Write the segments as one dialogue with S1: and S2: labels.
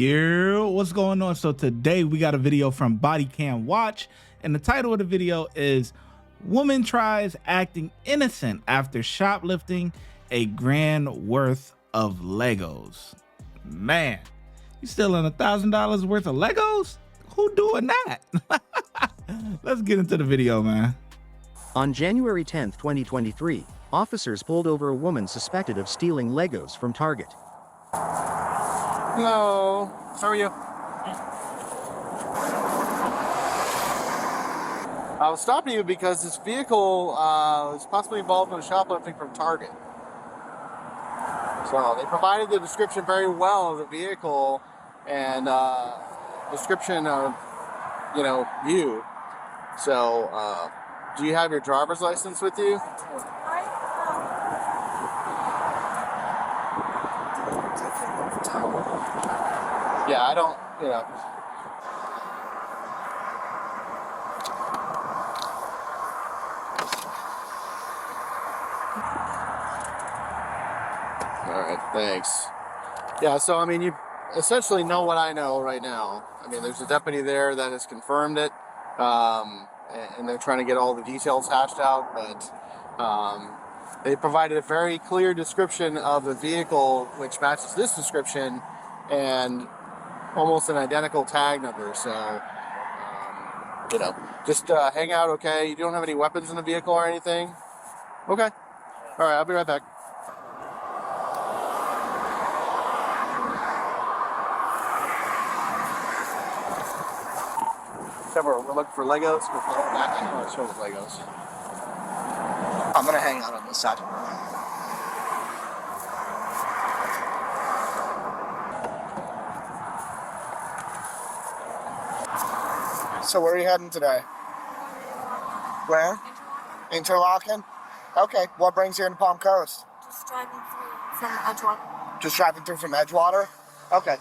S1: Yo, what's going on? So today we got a video from Bodycam Watch, and the title of the video is Woman Tries Acting Innocent After Shoplifting a grand worth of Legos. Man, you stealing $1,000 worth of Legos? Who doing that? Let's get into the video, man.
S2: On January 10, 2023, officers pulled over a woman suspected of stealing Legos from Target.
S3: Hello, how are you? I was stopping you because this vehicle is possibly involved in shoplifting from Target. So they provided the description very well of the vehicle and description of, you. So, do you have your driver's license with you? Yeah, I don't, All right, thanks. Yeah, so, I mean, you essentially know what I know right now. I mean, there's a deputy there that has confirmed it, and they're trying to get all the details hashed out, but they provided a very clear description of the vehicle, which matches this description, and almost an identical tag number. So, just hang out, okay? You don't have any weapons in the vehicle or anything? Okay. All right, I'll be right back. So we're looking for Legos. We're back. I want to show the Legos. I'm going to hang out on this side. So where are you heading today? Where? Interlaken? Okay. What brings you in Palm Coast?
S4: Just driving through from Edgewater.
S3: Just driving through from Edgewater? Okay.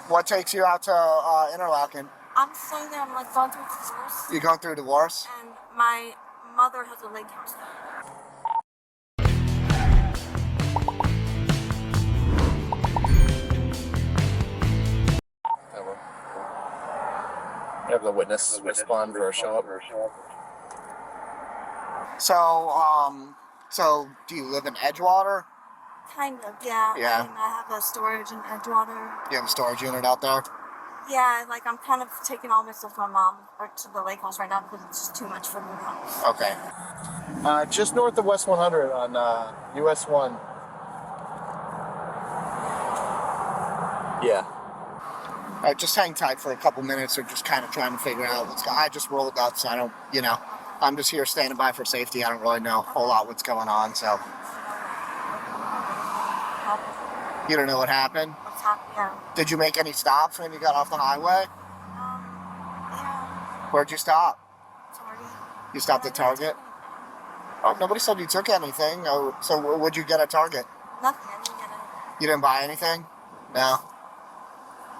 S3: What takes you out to Interlaken?
S4: I'm staying there. I'm like going through divorce.
S3: You going through divorce?
S4: And my mother has a lake house there.
S3: Have the witness respond or show up. So do you live in Edgewater?
S4: Kind of, yeah.
S3: Yeah.
S4: And I have a storage in Edgewater.
S3: You have a storage unit out there?
S4: Yeah, like I'm kind of taking all my stuff to my mom or to the lake house right now because it's just too much for me now.
S3: Okay. Just north of West 100 on US 1. Yeah. Just hang tight for a couple minutes. We're just kind of trying to figure out what's going on. I just rolled up, so I don't, I'm just here standing by for safety. I don't really know a whole lot what's going on, so. You don't know what happened?
S4: What's happening? Yeah.
S3: Did you make any stops when you got off the highway?
S4: Yeah.
S3: Where'd you stop?
S4: Sorry.
S3: You stopped at Target? Oh, nobody said you took anything. Oh, so what'd you get at Target?
S4: Nothing. I didn't get it.
S3: You didn't buy anything? No?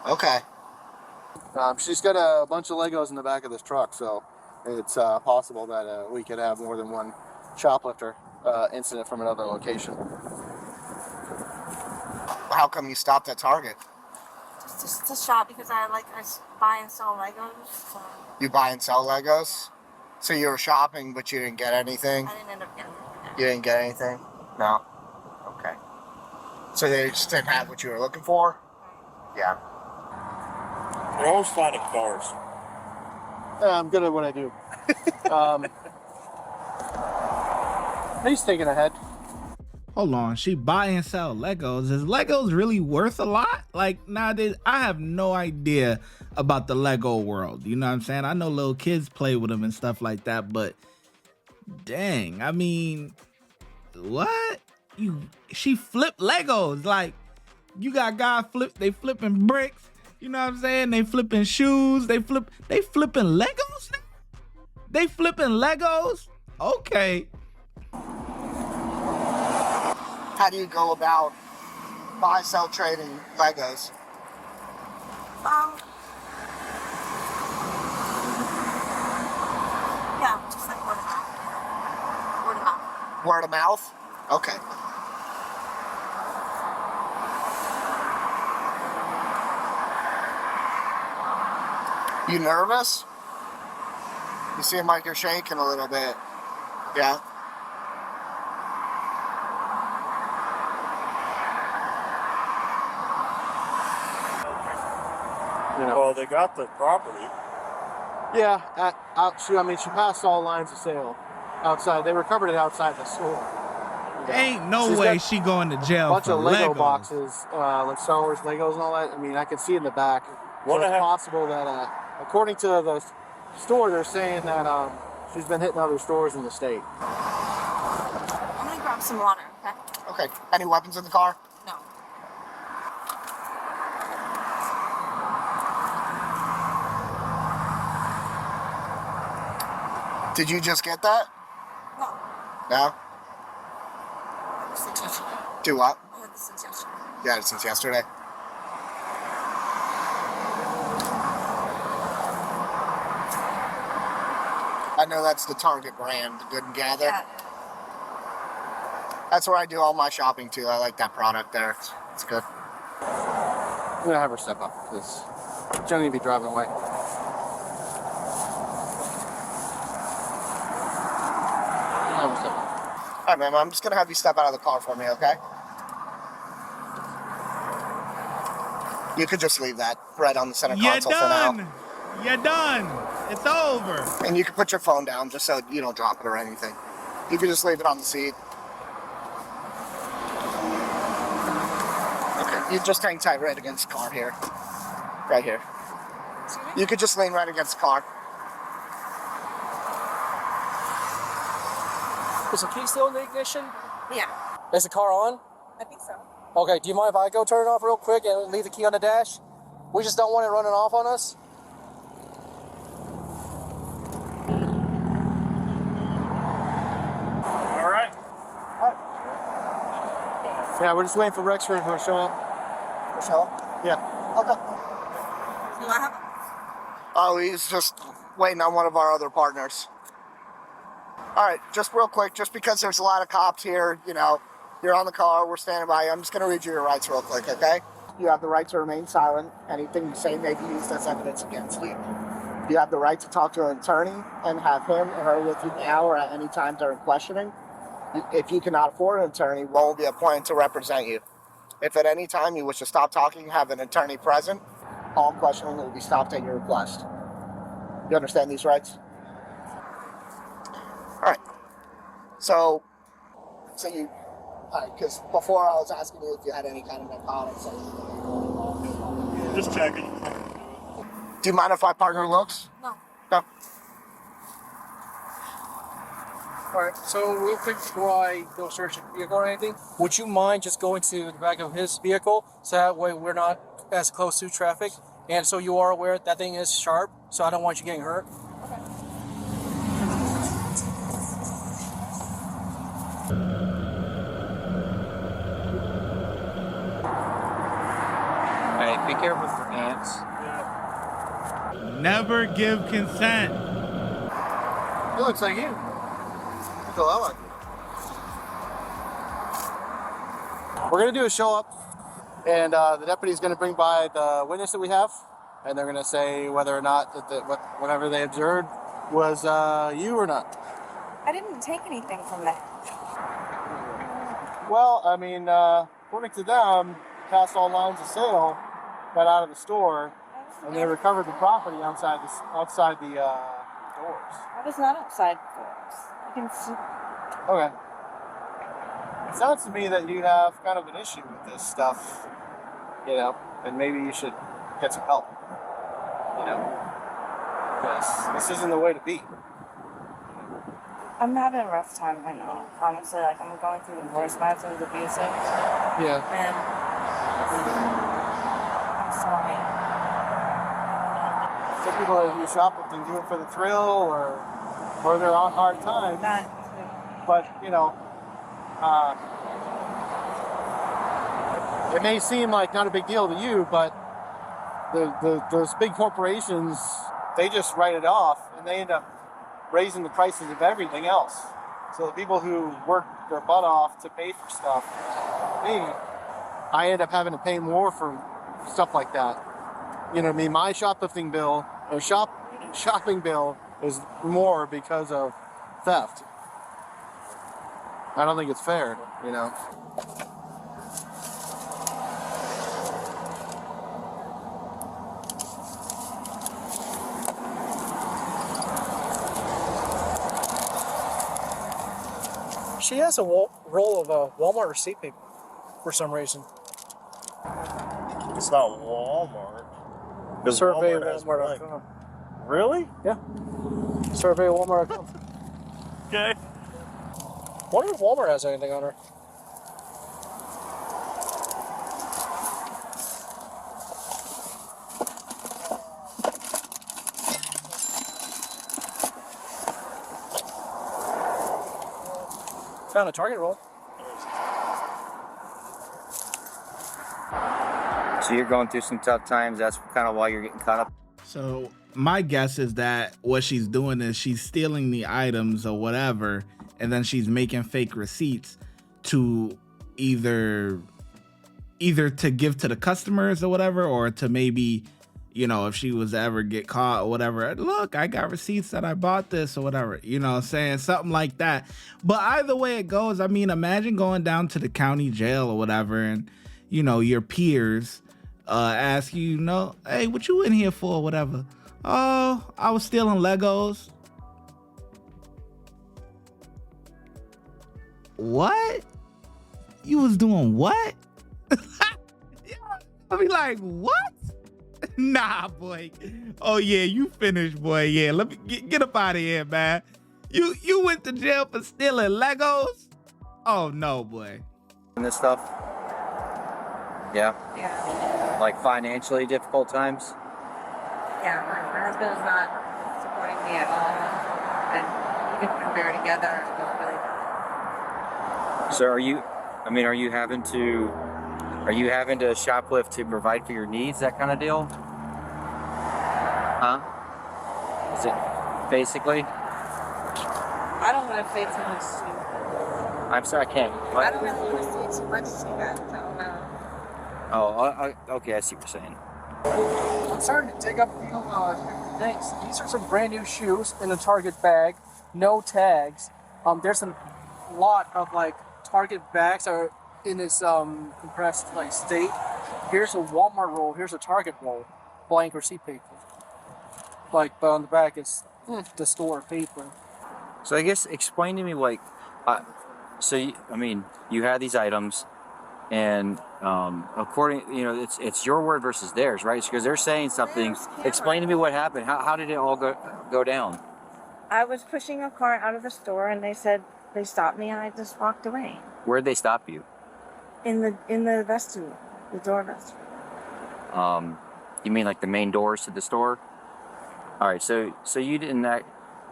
S3: Okay. She's got a bunch of Legos in the back of this truck, so it's possible that we could have more than one shoplifter incident from another location. How come you stopped at Target?
S4: Just to shop because I buy and sell Legos. So
S3: You buy and sell Legos? So you were shopping, but you didn't get anything?
S4: I didn't end up getting it.
S3: You didn't get anything? No? Okay. So they just didn't have what you were looking for? Yeah.
S5: We're always finding cars.
S3: I'm good at what I do. He's thinking ahead.
S1: Hold on, she buy and sell Legos. Is Legos really worth a lot? Like nowadays, I have no idea about the Lego world. You know what I'm saying? I know little kids play with them and stuff like that, but dang, I mean, what? She flipped Legos. Like, you got guys they flipping bricks. You know what I'm saying? They flipping shoes. They flipping Legos now? They flipping Legos? Okay.
S3: How do you go about buy, sell, trading Legos?
S4: Yeah, just like word of mouth. Word of mouth.
S3: Word of mouth? Okay. You nervous? You seem like you're shaking a little bit. Yeah? You know.
S5: Well, they got the property.
S3: Yeah, she passed all lines of sale outside. They recovered it outside the store.
S1: Ain't no
S3: She's
S1: way
S3: got
S1: she going to
S3: a
S1: jail
S3: bunch
S1: for
S3: of Lego
S1: Legos.
S3: boxes, like Star Wars Legos and all that. I mean, I can see in the back. So it's possible that, according to the store, they're saying that she's been hitting other stores in the state.
S4: I'm gonna grab some water, okay?
S3: Okay. Any weapons in the car?
S4: No.
S3: Did you just get that?
S4: No.
S3: No?
S4: I had this since yesterday.
S3: Do what?
S4: I had this since yesterday.
S3: You had it since yesterday. I know that's the Target brand, the Good and Gather.
S4: Yeah.
S3: That's where I do all my shopping too. I like that product there. It's good. I'm gonna have her step up because she's gonna be driving away. Have her step up. All right, ma'am. I'm just gonna have you step out of the car for me, okay? You could just leave that right on the center console for now.
S1: You're done. It's over.
S3: And you can put your phone down just so you don't drop it or anything. You can just leave it on the seat. Okay, you just hang tight right against the car here. Right here. You could just lean right against the car.
S6: Is the key still in the ignition?
S4: Yeah.
S6: Is the car on?
S4: I think so.
S6: Okay, do you mind if I go turn it off real quick and leave the key on the dash? We just don't want it running off on us.
S5: All right.
S3: Yeah, we're just waiting for Rexford to show up. Show up? Yeah. Okay.
S4: So what happened?
S3: Oh, he's just waiting on one of our other partners. All right, just real quick, just because there's a lot of cops here, you know, you're on the car, we're standing by you. I'm just going to read you your rights real quick, okay? You have the right to remain silent. Anything you say may be used as evidence against you. You have the right to talk to an attorney and have him or her with you now or at any time during questioning. If you cannot afford an attorney, one will be appointed to represent you. If at any time you wish to stop talking, have an attorney present, all questioning will be stopped at your request. You understand these rights? All right. So you, because before I was asking you if you had any kind of narcotics.
S5: Just checking.
S3: Do you mind if my partner looks?
S4: No.
S3: No.
S6: Alright, so real quick before I go search a vehicle or anything, would you mind just going to the back of his vehicle so that way we're not as close to traffic? And so you are aware that thing is sharp, so I don't want you getting hurt.
S7: Alright, be careful for ants.
S1: Never give consent.
S3: It looks like you. That's what I like. We're gonna do a show up, and the deputy's gonna bring by the witness that we have, and they're gonna say whether or not that whatever they observed was you or not.
S4: I didn't take anything from that.
S3: Well, I mean, according to them, passed all lines of sale, got out of the store, and they recovered the property outside the doors.
S4: I was not outside doors. I can see.
S3: Okay. It sounds to me that you have kind of an issue with this stuff, you know, and maybe you should get some help, you know, because this isn't the way to be.
S4: I'm having a rough time right now. Honestly, like I'm going through the divorce. My husband's abusive,
S3: Yeah.
S4: and I'm sorry.
S3: Some people that do shoplifting do it for the thrill or they're on hard times.
S4: Not.
S3: But, you know, it may seem like not a big deal to you, but those big corporations, they just write it off and they end up raising the prices of everything else. So the people who work their butt off to pay for stuff, I end up having to pay more for stuff like that. you know what I mean, my shoplifting bill or shopping bill is more because of theft. I don't think it's fair, you know.
S6: She has a roll of Walmart receipt paper for some reason.
S5: It's not Walmart. Because
S6: Survey
S5: Walmart has blank.
S6: Walmart.com.
S5: Really?
S6: Yeah. Survey Walmart.com.
S5: Okay.
S6: Wonder if Walmart has anything on her. Found a Target roll.
S7: So you're going through some tough times. That's kind of why you're getting caught up.
S1: So my guess is that what she's doing is she's stealing the items or whatever, and then she's making fake receipts to either to give to the customers or whatever, or to maybe, you know, if she was to ever get caught or whatever, look, I got receipts that I bought this or whatever, you know, saying something like that. But either way it goes, I mean, imagine going down to the county jail or whatever, and, you know, your peers ask you, you know, hey, what you in here for or whatever? Oh, I was stealing Legos. What? You was doing what? I'll be like, what? Nah, boy. Oh yeah, you finished, boy. Yeah, let me get up out of here, man. You went to jail for stealing Legos? Oh no, boy.
S7: And this stuff. Yeah.
S4: Yeah.
S7: Like financially difficult times.
S4: Yeah, my husband is not supporting me at all. And even when we were together, it was really bad.
S7: So are you having to shoplift to provide for your needs, that kind of deal? Huh? Is it basically?
S4: I don't want to say too much to you.
S7: I'm sorry, I can't.
S4: I
S7: What?
S4: don't really want to say too much to you guys. I don't know.
S7: Oh, okay, I see what you're saying.
S6: I'm starting to dig up a few things. These are some brand new shoes in a Target bag, no tags. There's a lot of like Target bags that are in this compressed like state. Here's a Walmart roll. Here's a Target roll, blank receipt paper. Like, but on the back is the store paper.
S7: So I guess explain to me, like, you had these items, and according, you know, it's your word versus theirs, right? Because they're saying something. Explain to me what happened. How did it all go down?
S4: I was pushing a car out of the store, and they said they stopped me, and I just walked away.
S7: Where'd they stop you?
S4: In the vestibule, the door vestibule.
S7: You mean like the main doors to the store? All right, so you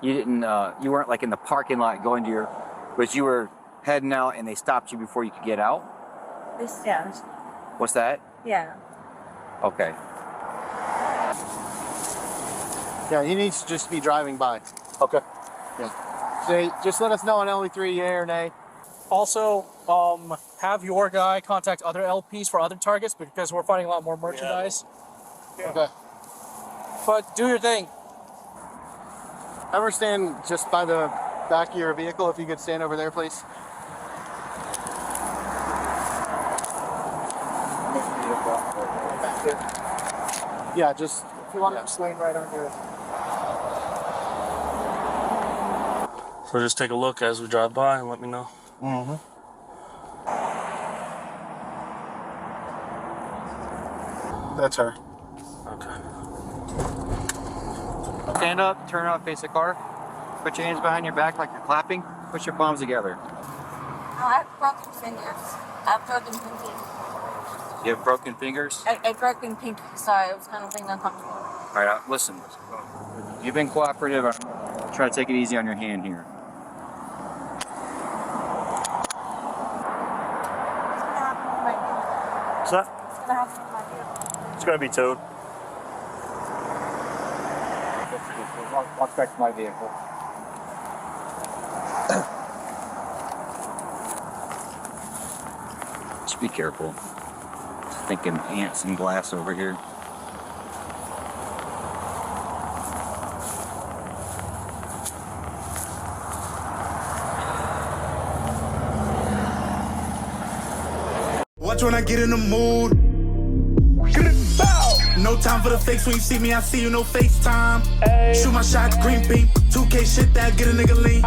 S7: weren't like in the parking lot going to but you were heading out and they stopped you before you could get out?
S4: Yeah.
S7: What's that?
S4: Yeah.
S7: Okay.
S3: Yeah, he needs to just be driving by.
S5: Okay.
S3: Yeah. So just let us know on LE3, yay or nay.
S6: Also, have your guy contact other LPs for other targets because we're finding a lot more merchandise.
S5: Yeah.
S3: Okay.
S6: But do your thing.
S3: Ever stand just by the back of your vehicle? If you could stand over there, please. Yeah, just
S6: If you want to swing right on your.
S5: So just take a look as we drive by and let me know.
S3: Mm-hmm. That's her.
S5: Okay.
S7: Stand up, turn around, face the car. Put your hands behind your back like you're clapping. Put your palms together.
S4: No, I have broken fingers. I have broken pinky.
S7: You have broken fingers?
S4: I broken pinky, so I was kind of feeling uncomfortable.
S7: All right, listen. You've been cooperative. I'm trying to take it easy on your hand here.
S4: What's gonna happen with my vehicle?
S5: What's that?
S4: What's gonna happen with my vehicle?
S5: It's gonna be towed.
S7: Walk back to my vehicle. Just be careful. Just thinking ants and glass over here.
S8: Watch when I get in the mood. No time for the fakes. When you see me, I see you, no FaceTime. Shoot my shot, green beam. 2K shit that get a nigga lean.